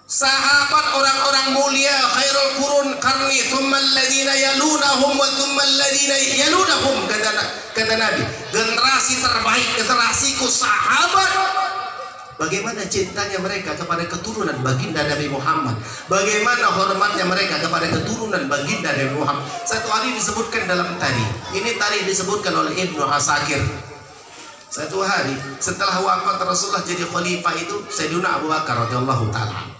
Sahabat orang-orang mulia, khairul qurun qarni, thumma alladhina yalunahum wa thumma alladhina yalunahum, kata Nabi. Generasi terbaik, generasiku sahabat. Bagaimana cintanya mereka kepada keturunan baginda Nabi Muhammad, bagaimana hormatnya mereka kepada keturunan baginda Nabi Muhammad. Satu hari disebutkan dalam tarikh, ini tarikh disebutkan oleh Ibnu Asakir. Satu hari setelah wafat Rasulullah jadi khalifah itu Sayyidina Abu Bakar radhiyallahu taala.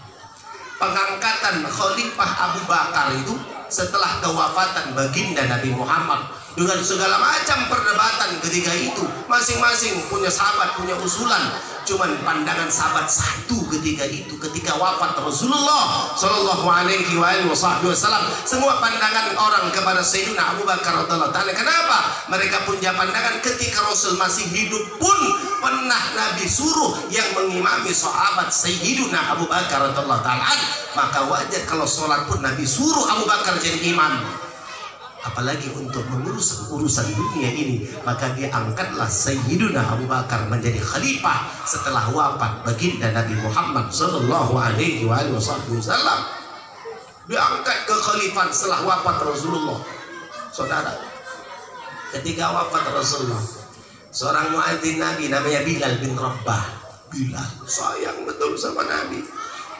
Pengangkatan khalifah Abu Bakar itu setelah kewafatan baginda Nabi Muhammad, dengan segala macam perdebatan ketika itu, masing-masing punya sahabat, punya usulan. Cuman pandangan sahabat satu ketika itu, ketika wafat Rasulullah Shallallahu Alaihi Wasallam, semua pandangan orang kepada Sayyidina Abu Bakar radhiyallahu taala. Kenapa? Mereka punya pandangan ketika Rasul masih hidup pun pernah Nabi suruh yang mengimami sahabat Sayyidina Abu Bakar radhiyallahu taala. Maka wajar kalau sholat pun Nabi suruh Abu Bakar jadi imam. Apalagi untuk mengurus urusan dunia ini, maka dia angkatlah Sayyidina Abu Bakar menjadi khalifah setelah wafat baginda Nabi Muhammad sallallahu alaihi wasallam. Diangkat ke khalifah setelah wafat Rasulullah. Saudara, ketika wafat Rasulullah, seorang muadzin Nabi namanya Bilal bin Rabah. Bilal sayang betul sama Nabi.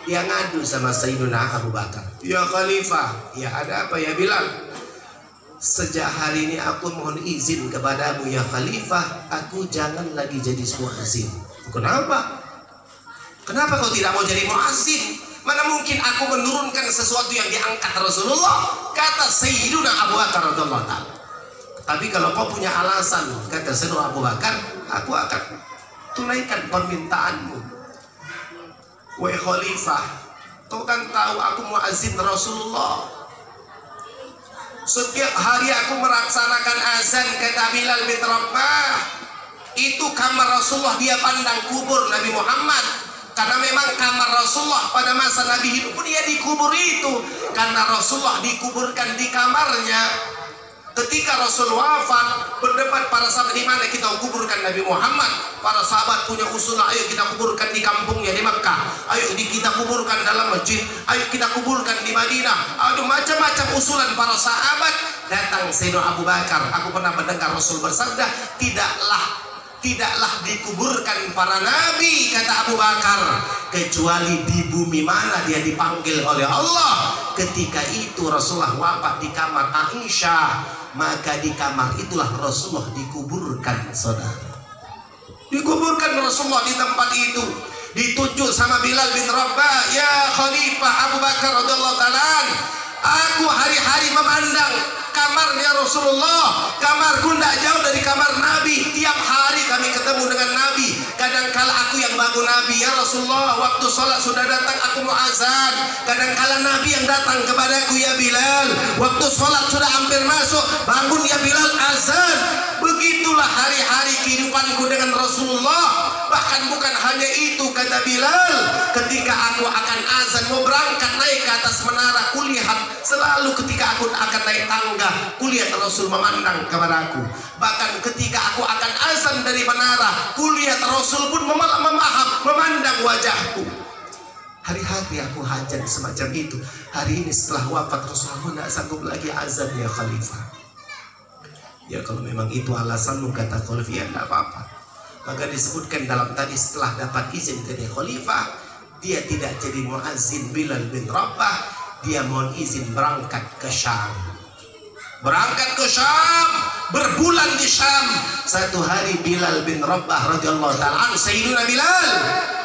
Dia ngadu sama Sayyidina Abu Bakar, "Ya khalifah, ya ada apa ya Bilal? Sejak hari ini aku mohon izin kepadamu ya khalifah, aku jangan lagi jadi muazzin." Kenapa? Kenapa kau tidak mau jadi muazzin? Mana mungkin aku menurunkan sesuatu yang diangkat Rasulullah, kata Sayyidina Abu Bakar radhiyallahu taala. Tapi kalau kau punya alasan, kata Sayyidina Abu Bakar, aku akan tunaikan permintaanmu. Wahai khalifah, kau kan tahu aku muazzin Rasulullah. Setiap hari aku melaksanakan azan, kata Bilal bin Rabah. Itu kamar Rasulullah, dia pandang kubur Nabi Muhammad. Karena memang kamar Rasulullah pada masa Nabi hidup pun dia dikubur itu. Karena Rasulullah dikuburkan di kamarnya. Ketika Rasul wafat, berdebat para sahabat, di mana kita kuburkan Nabi Muhammad. Para sahabat punya usulan, ayo kita kuburkan di kampungnya di Makkah, ayo kita kuburkan dalam masjid, ayo kita kuburkan di Madinah. Aduh, macam-macam usulan para sahabat. Datang Sayyidina Abu Bakar, aku pernah mendengar Rasul bersabda, tidaklah dikuburkan para nabi, kata Abu Bakar, kecuali di bumi mana dia dipanggil oleh Allah. Ketika itu Rasulullah wafat di kamar Aisyah, maka di kamar itulah Rasulullah dikuburkan. Saudara, dikuburkan Rasulullah di tempat itu. Ditunjuk sama Bilal bin Rabah, ya khalifah Abu Bakar radhiyallahu taala, aku hari-hari memandang kamarnya Rasulullah. Kamarku tidak jauh dari kamar Nabi. Tiap hari kami ketemu dengan Nabi. Kadangkala aku yang bangun Nabi, ya Rasulullah, waktu sholat sudah datang aku mau azan. Kadangkala Nabi yang datang kepadaku, ya Bilal, waktu sholat sudah hampir masuk, bangun ya Bilal, azan. Begitulah hari-hari kehidupanku dengan Rasulullah. Bahkan bukan hanya itu, kata Bilal, ketika aku akan azan mau berangkat naik ke atas menara, kulihat selalu ketika aku akan naik tangga, kulihat Rasul memandang kepada aku. Bahkan ketika aku akan azan dari menara, kulihat Rasul pun memandang wajahku. Hari-hari aku hajat semacam itu. Hari ini setelah wafat Rasulullah, tidak sanggup lagi azan ya khalifah. Ya kalau memang itu alasanmu, kata khalifah, ya tidak apa-apa. Maka disebutkan dalam tadi, setelah dapat izin dari khalifah, dia tidak jadi muazzin Bilal bin Rabah, dia mohon izin berangkat ke Syam. Berangkat ke Syam, berbulan di Syam. Satu hari Bilal bin Rabah radhiyallahu ta'ala, Sayyidina Bilal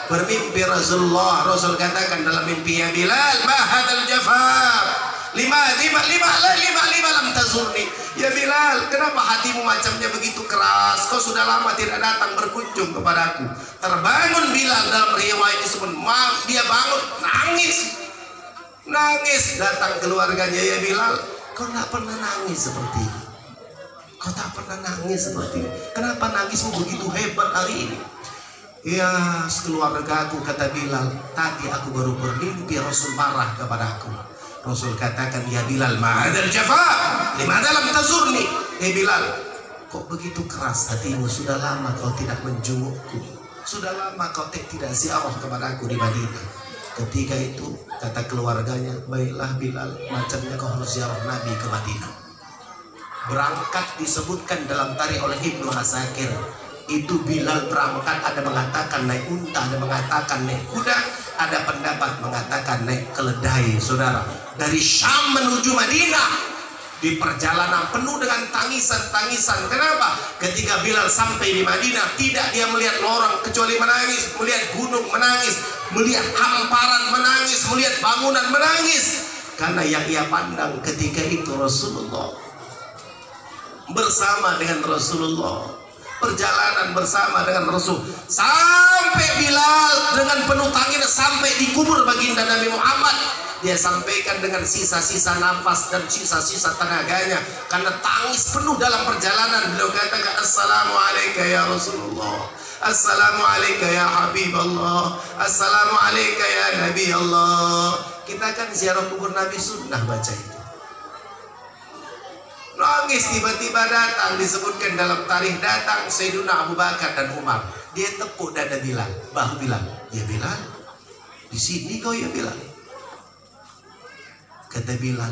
bermimpi Rasulullah. Rasul katakan dalam mimpi, ya Bilal, ma hadzal jafar, lima lam tazurni. Ya Bilal, kenapa hatimu macamnya begitu keras? Kau sudah lama tidak datang berkunjung kepadaku. Terbangun Bilal, dalam riwayat disebut, dia bangun nangis. Datang keluarganya, ya Bilal, kau tak pernah nangis seperti ini. Kau tak pernah nangis seperti ini. Kenapa nangismu begitu hebat hari ini? Ya keluargaku, kata Bilal, tadi aku baru bermimpi Rasul marah kepadaku. Rasul katakan, ya Bilal, ma'adal jafa, limana lam tazurni. Bilal, kok begitu keras hatimu? Sudah lama kau tidak menjengukku. Sudah lama kau tidak ziarah kepadaku di Madinah. Ketika itu kata keluarganya, baiklah Bilal, macamnya kau harus ziarah Nabi ke Madinah. Berangkat disebutkan dalam tarikh oleh Ibnu Asakir. Itu Bilal berangkat, ada mengatakan naik unta, ada mengatakan naik kuda, ada pendapat mengatakan naik keledai. Saudara, dari Syam menuju Madinah di perjalanan penuh dengan tangisan-tangisan. Kenapa? Ketika Bilal sampai di Madinah, tidak dia melihat lorong kecuali menangis, melihat gunung menangis, melihat hamparan menangis, melihat bangunan menangis. Karena yang ia pandang ketika itu Rasulullah, bersama dengan Rasulullah, perjalanan bersama dengan Rasul, sampai Bilal dengan penuh tangis sampai di kubur baginda Nabi Muhammad. Dia sampaikan dengan sisa-sisa nafas dan sisa-sisa tenaganya karena tangis penuh dalam perjalanan. Beliau katakan, Assalamualaikum ya Rasulullah, Assalamualaikum ya Habibullah, Assalamualaikum ya Nabi Allah. Kita kan ziarah kubur Nabi sunnah baca itu. Nangis tiba-tiba datang, disebutkan dalam tarikh, datang Sayyiduna Abu Bakar dan Umar. Dia tepuk dada Bilal, bahu Bilal. Ya Bilal, di sini kau ya Bilal. Kata Bilal,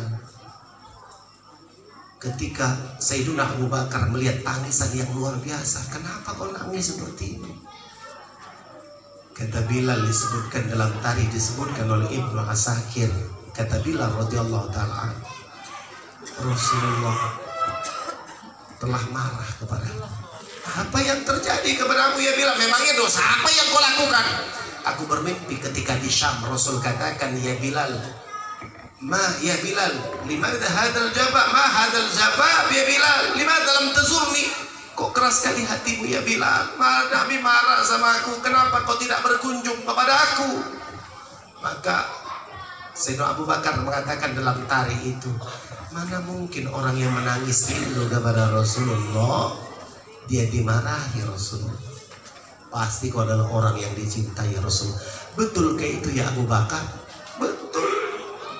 ketika Sayyiduna Abu Bakar melihat tangisan yang luar biasa, kenapa kau nangis seperti ini? Kata Bilal, disebutkan dalam tarikh, disebutkan oleh Ibnu Asakir. Kata Bilal radhiyallahu ta'ala, Rasulullah telah marah kepadaku. Apa yang terjadi kepadamu ya Bilal? Memangnya dosa apa yang kau lakukan? Aku bermimpi ketika di Syam, Rasul katakan, ya Bilal, ma ya Bilal, limadha hadal jabab, ma hadal jabab ya Bilal, limadha lam tazurni? Kok keras sekali hatimu ya Bilal? Nabi marah sama aku, kenapa kau tidak berkunjung kepada aku? Maka Sayyidina Abu Bakar mengatakan dalam tarikh itu, mana mungkin orang yang menangis rindu kepada Rasulullah dia dimarahi Rasulullah? Pasti kau adalah orang yang dicintai Rasul. Betul kayak itu ya Abu Bakar? Betul.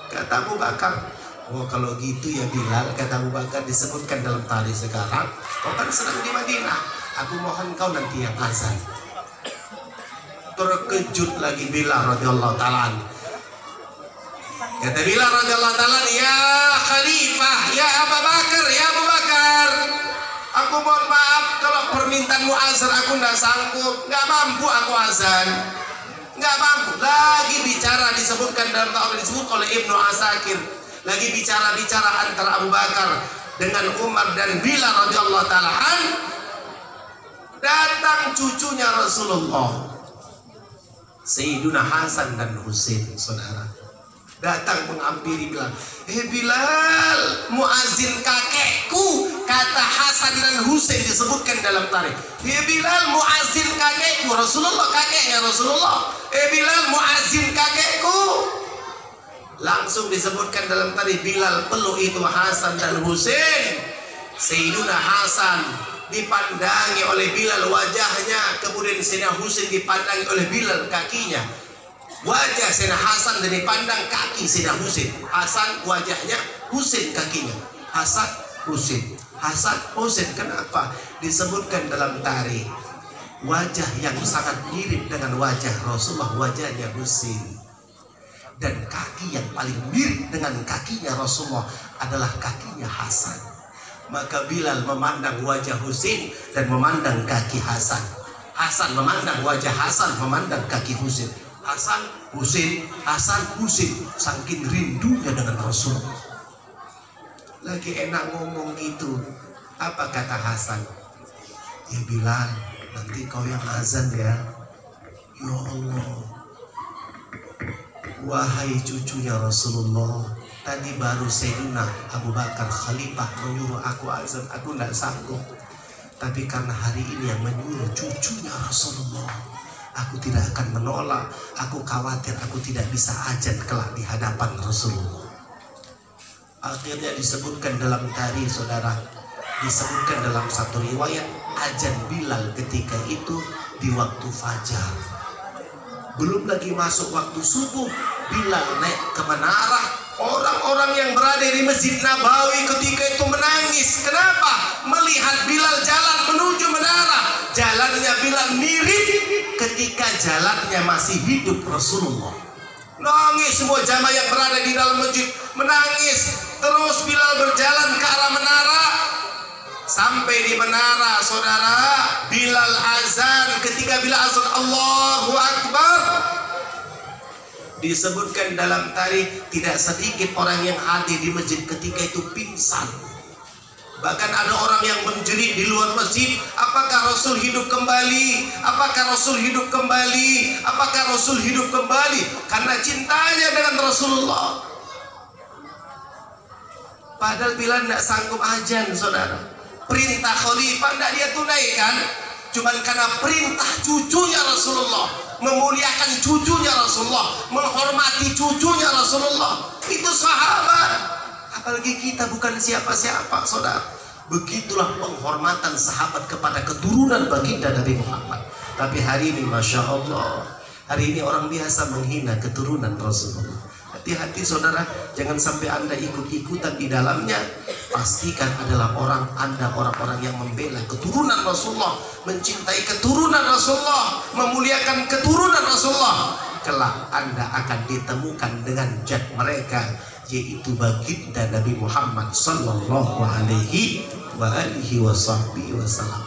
Kata Abu Bakar, oh kalau gitu ya Bilal, kata Abu Bakar, disebutkan dalam tarikh sekarang, kau kan sedang di Madinah, aku mohon kau nanti yang azan. Terkejut lagi Bilal radhiyallahu ta'ala. Kata Bilal radhiyallahu ta'ala, ya Khalifah, ya Abu Bakar, ya Abu Bakar, aku mohon maaf kalau permintaanmu azan aku nggak sanggup, nggak mampu aku azan. Nggak mampu. Lagi bicara, disebutkan dalam ta'ala, disebut oleh Ibnu Asakir, lagi bicara antara Abu Bakar dengan Umar dan Bilal radhiyallahu ta'ala an. Datang cucunya Rasulullah, Sayyiduna Hasan dan Husain, saudara, datang menghampiri Bilal. Bilal, muazin kakekku, kata Hasan dan Husain, disebutkan dalam tarikh. Bilal, muazin kakekku. Rasulullah kakeknya Rasulullah. Bilal, muazin kakekku. Langsung disebutkan dalam tarikh, Bilal peluk itu Hasan dan Husain. Sayyiduna Hasan dipandangi oleh Bilal wajahnya, kemudian Sayyidina Husain dipandangi oleh Bilal kakinya. Wajah Sayyidina Hasan dan dipandang kaki Sayyidina Husain. Hasan wajahnya, Husain kakinya. Hasan, Husain, Hasan, Husain. Kenapa? Disebutkan dalam tarikh, wajah yang sangat mirip dengan wajah Rasulullah, wajahnya Husain. Dan kaki yang paling mirip dengan kakinya Rasulullah adalah kakinya Hasan. Maka Bilal memandang wajah Husain dan memandang kaki Hasan. Hasan memandang wajah Hasan, memandang kaki Husain. Hasan, Husain, Hasan, Husain, saking rindunya dengan Rasulullah. Lagi enak ngomong gitu, apa kata Hasan? Ya Bilal, nanti kau yang azan ya. Ya Allah, wahai cucunya Rasulullah, tadi baru Sayyidina Abu Bakar Khalifah menyuruh aku azan, aku tidak sanggup. Tapi karena hari ini yang menyuruh cucunya Rasulullah, aku tidak akan menolak. Aku khawatir aku tidak bisa azan kelak di hadapan Rasulullah. Akhirnya disebutkan dalam tarikh, saudara, disebutkan dalam satu riwayat, azan Bilal ketika itu di waktu fajar. Belum lagi masuk waktu subuh, Bilal naik ke menara. Orang-orang yang berada di Masjid Nabawi ketika itu menangis. Kenapa? Melihat Bilal jalan menuju menara. Jalannya Bilal mirip ketika jalannya masih hidup Rasulullah. Nangis semua jamaah yang berada di dalam masjid, menangis. Terus Bilal berjalan ke arah menara. Sampai di menara, saudara, Bilal azan. Ketika Bilal azan, Allahu Akbar, disebutkan dalam tarikh tidak sedikit orang yang hadir di masjid ketika itu pingsan. Bahkan ada orang yang menjerit di luar masjid, apakah Rasul hidup kembali? Apakah Rasul hidup kembali? Apakah Rasul hidup kembali? Karena cintanya dengan Rasulullah. Padahal Bilal tidak sanggup azan, saudara. Perintah khalifah tidak dia tunaikan, cuman karena perintah cucunya Rasulullah, memuliakan cucunya Rasulullah, menghormati cucunya Rasulullah. Itu sahabat. Apalagi kita bukan siapa-siapa, saudara. Begitulah penghormatan sahabat kepada keturunan baginda Nabi Muhammad. Tapi hari ini, Masya Allah, hari ini orang biasa menghina keturunan Rasulullah. Hati-hati saudara, jangan sampai Anda ikut-ikutan di dalamnya. Pastikan adalah Anda orang-orang yang membela keturunan Rasulullah, mencintai keturunan Rasulullah, memuliakan keturunan Rasulullah. Kelak Anda akan ditemukan dengan zat mereka, yaitu baginda Nabi Muhammad sallallahu alaihi wa alihi wasallam.